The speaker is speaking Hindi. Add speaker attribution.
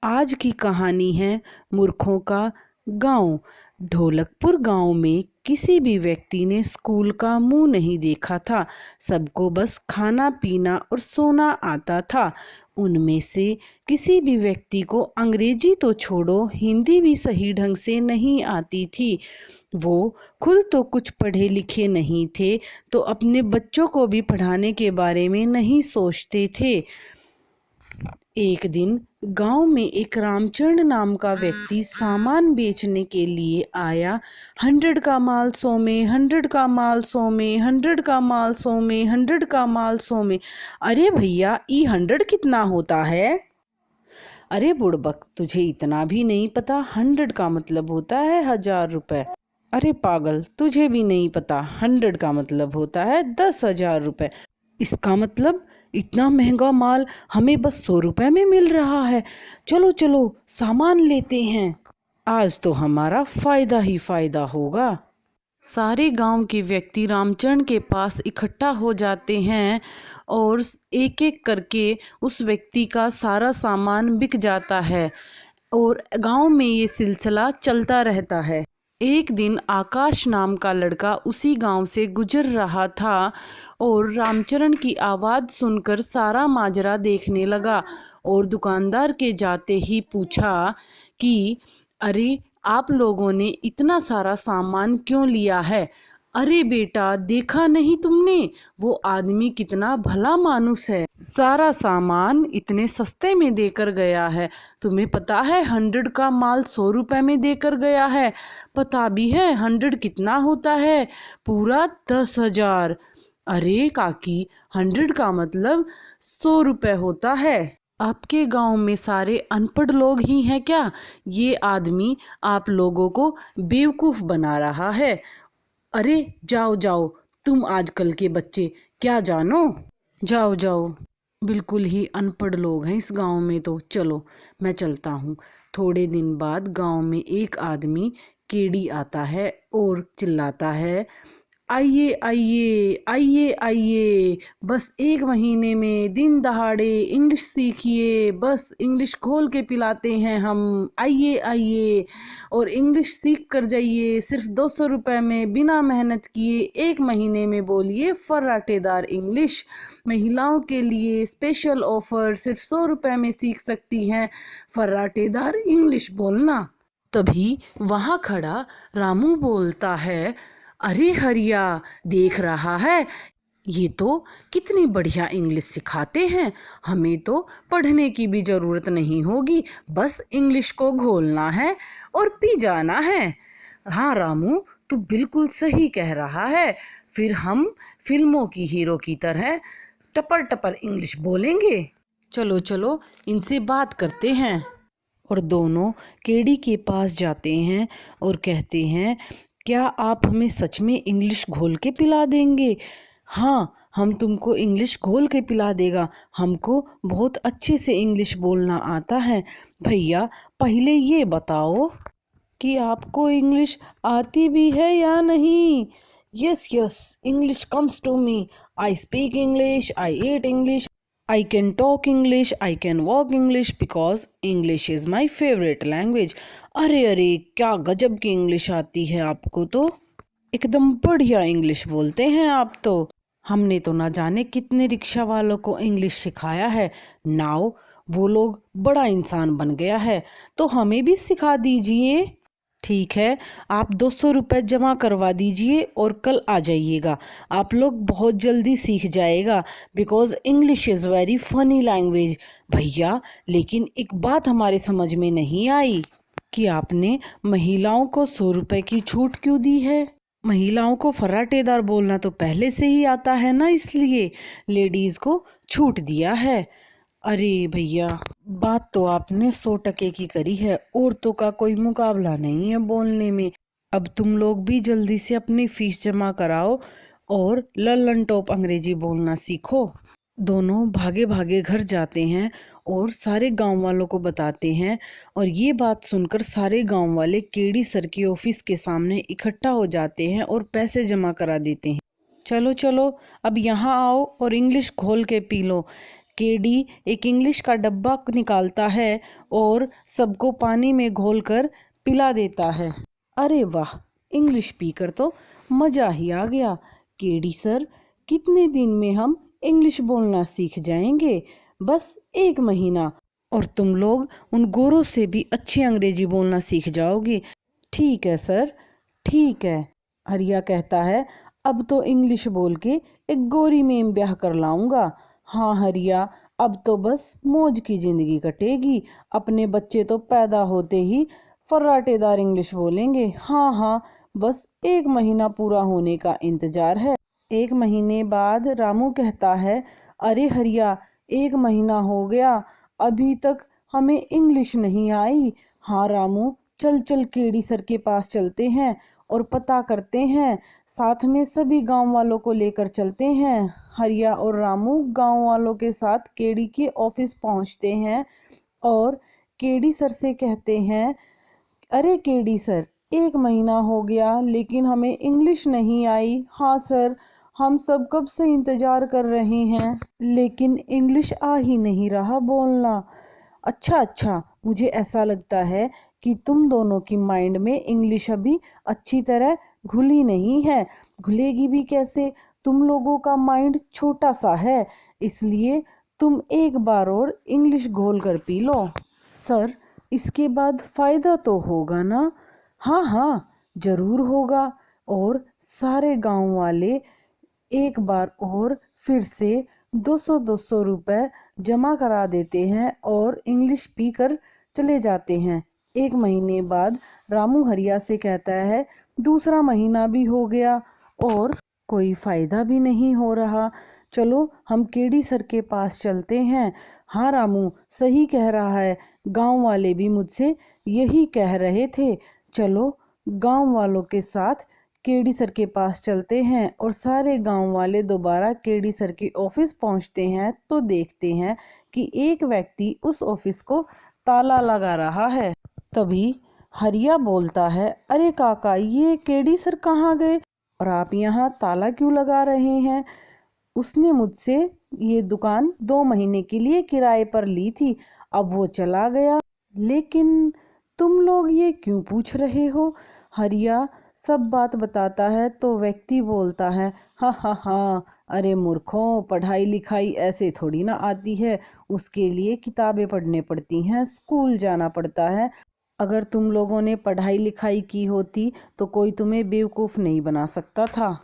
Speaker 1: आज की कहानी है मूर्खों का गांव। ढोलकपुर गांव में किसी भी व्यक्ति ने स्कूल का मुंह नहीं देखा था। सबको बस खाना पीना और सोना आता था। उनमें से किसी भी व्यक्ति को अंग्रेजी तो छोड़ो, हिंदी भी सही ढंग से नहीं आती थी। वो खुद तो कुछ पढ़े लिखे नहीं थे, तो अपने बच्चों को भी पढ़ाने के बारे में नहीं सोचते थे। एक दिन गांव में एक रामचंद्र नाम का व्यक्ति सामान बेचने के लिए आया। 100 का माल 100 में, 100 का माल 100 में, 100 का माल 100 में, 100 का माल 100 में। अरे भैया, ई 100 कितना होता है? अरे बुड़बक, तुझे इतना भी नहीं पता? 100 का मतलब होता है 1000 रुपए। अरे पागल, तुझे भी नहीं पता? 100 का मतलब होता है 10,000 रुपए। इसका मतलब इतना महंगा माल हमें बस 100 रुपए में मिल रहा है। चलो चलो सामान लेते हैं, आज तो हमारा फायदा ही फायदा होगा। सारे गांव के व्यक्ति रामचंद्र के पास इकट्ठा हो जाते हैं और एक एक करके उस व्यक्ति का सारा सामान बिक जाता है और गांव में ये सिलसिला चलता रहता है। एक दिन आकाश नाम का लड़का उसी गांव से गुजर रहा था और रामचरण की आवाज़ सुनकर सारा माजरा देखने लगा और दुकानदार के जाते ही पूछा कि अरे, आप लोगों ने इतना सारा सामान क्यों लिया है? अरे बेटा, देखा नहीं तुमने? वो आदमी कितना भला मानुस है, सारा सामान इतने सस्ते में देकर गया है। तुम्हें पता है 100 का माल 100 रुपए में देकर गया है। पता भी है 100 कितना होता है? पूरा 10,000। अरे काकी, 100 का मतलब 100 रुपए होता है। आपके गांव में सारे अनपढ़ लोग ही हैं क्या? ये आदमी आप लोगों को बेवकूफ़ बना रहा है। अरे जाओ जाओ, तुम आजकल के बच्चे क्या जानो? जाओ जाओ, बिल्कुल ही अनपढ़ लोग हैं इस गांव में तो। चलो मैं चलता हूँ। थोड़े दिन बाद गांव में एक आदमी केडी आता है और चिल्लाता है, आइए आइए आइए आइए, बस 1 महीने में दिन दहाड़े इंग्लिश सीखिए। बस इंग्लिश खोल के पिलाते हैं हम। आइए आइए और इंग्लिश सीख कर जाइए। सिर्फ 200 रुपये में बिना मेहनत किए 1 महीने में बोलिए फर्राटेदार इंग्लिश। महिलाओं के लिए स्पेशल ऑफर, सिर्फ 100 रुपये में सीख सकती हैं फर्राटेदार इंग्लिश बोलना। तभी वहाँ खड़ा रामू बोलता है, अरे हरिया, देख रहा है, ये तो कितनी बढ़िया इंग्लिश सिखाते हैं। हमें तो पढ़ने की भी ज़रूरत नहीं होगी, बस इंग्लिश को घोलना है और पी जाना है। हाँ रामू, तू बिल्कुल सही कह रहा है। फिर हम फिल्मों की हीरो की तरह टपर टपर इंग्लिश बोलेंगे। चलो चलो, इनसे बात करते हैं। और दोनों केडी के पास जाते हैं और कहते हैं, क्या आप हमें सच में इंग्लिश घोल के पिला देंगे? हाँ, हम तुमको इंग्लिश घोल के पिला देगा। हमको बहुत अच्छे से इंग्लिश बोलना आता है। भैया, पहले ये बताओ कि आपको इंग्लिश आती भी है या नहीं? Yes yes, English comes to me. I speak English, I eat English, I can talk English, I can walk English because English is my favorite language. अरे अरे, क्या गजब की इंग्लिश आती है आपको तो। एकदम बढ़िया इंग्लिश बोलते हैं आप तो। हमने तो ना जाने कितने रिक्शा वालों को इंग्लिश सिखाया है। नाउ वो लोग बड़ा इंसान बन गया है, तो हमें भी सिखा दीजिए। ठीक है, आप 200 रुपये जमा करवा दीजिए और कल आ जाइएगा। आप लोग बहुत जल्दी सीख जाएगा, because English is very funny language. भैया, लेकिन एक बात हमारे समझ में नहीं आई कि आपने महिलाओं को 100 रुपये की छूट क्यों दी है? महिलाओं को फर्राटेदार बोलना तो पहले से ही आता है ना, इसलिए लेडीज़ को छूट दिया है। अरे भैया, बात तो आपने 100% की करी है। औरतों का कोई मुकाबला नहीं है बोलने में। अब तुम लोग भी जल्दी से अपनी फीस जमा कराओ और लल्लन टॉप अंग्रेजी बोलना सीखो। दोनों भागे भागे घर जाते हैं और सारे गांव वालों को बताते हैं और ये बात सुनकर सारे गांव वाले केडी सर के ऑफिस के सामने इकट्ठा हो जाते हैं और पैसे जमा करा देते हैं। चलो चलो, अब यहाँ आओ और इंग्लिश खोल के पी लो। केडी एक इंग्लिश का डब्बा निकालता है और सबको पानी में घोलकर पिला देता है। अरे वाह, इंग्लिश पीकर तो मज़ा ही आ गया। केडी सर, कितने दिन में हम इंग्लिश बोलना सीख जाएंगे? बस 1 महीना, और तुम लोग उन गोरों से भी अच्छी अंग्रेजी बोलना सीख जाओगे। ठीक है सर, ठीक है। हरिया कहता है, अब तो इंग्लिश बोल के एक गोरी में ब्याह कर लाऊंगा। हाँ हरिया, अब तो बस मौज की ज़िंदगी कटेगी। अपने बच्चे तो पैदा होते ही फर्राटेदार इंग्लिश बोलेंगे। हाँ हाँ, बस 1 महीना पूरा होने का इंतज़ार है। 1 महीने बाद रामू कहता है, अरे हरिया, 1 महीना हो गया, अभी तक हमें इंग्लिश नहीं आई। हाँ रामू, चल चल केडी सर के पास चलते हैं और पता करते हैं, साथ में सभी गांव वालों को लेकर चलते हैं। हरिया और रामू गांव वालों के साथ केडी के ऑफिस पहुंचते हैं और केडी सर से कहते हैं, अरे केडी सर, 1 महीना हो गया लेकिन हमें इंग्लिश नहीं आई। हाँ सर, हम सब कब से इंतज़ार कर रहे हैं, लेकिन इंग्लिश आ ही नहीं रहा बोलना। अच्छा अच्छा, मुझे ऐसा लगता है कि तुम दोनों की माइंड में इंग्लिश अभी अच्छी तरह घुली नहीं है। घुलेगी भी कैसे, तुम लोगों का माइंड छोटा सा है, इसलिए तुम एक बार और इंग्लिश घोल कर पी लो। सर, इसके बाद फ़ायदा तो होगा ना? हाँ हाँ, ज़रूर होगा। और सारे गांव वाले एक बार और फिर से 200-200 रुपए जमा करा देते हैं और इंग्लिश पीकर चले जाते हैं। 1 महीने बाद रामू हरिया से कहता है, दूसरा महीना भी हो गया और कोई फ़ायदा भी नहीं हो रहा। चलो हम केडी सर के पास चलते हैं। हाँ रामू, सही कह रहा है, गांव वाले भी मुझसे यही कह रहे थे। चलो गांव वालों के साथ केडी सर के पास चलते हैं। और सारे गांव वाले दोबारा केडी सर के ऑफिस पहुंचते हैं तो देखते हैं कि एक व्यक्ति उस ऑफिस को ताला लगा रहा है। तभी हरिया बोलता है, अरे काका, ये केडी सर कहाँ गए और आप यहाँ ताला क्यों लगा रहे हैं? उसने मुझसे ये दुकान 2 महीने के लिए किराए पर ली थी, अब वो चला गया। लेकिन तुम लोग ये क्यों पूछ रहे हो? हरिया सब बात बताता है तो व्यक्ति बोलता है, हाँ हाँ हाँ, अरे मूर्खों, पढ़ाई लिखाई ऐसे थोड़ी ना आती है, उसके लिए किताबें पढ़ने पड़ती हैं, स्कूल जाना पड़ता है। अगर तुम लोगों ने पढ़ाई लिखाई की होती तो कोई तुम्हें बेवकूफ़ नहीं बना सकता था।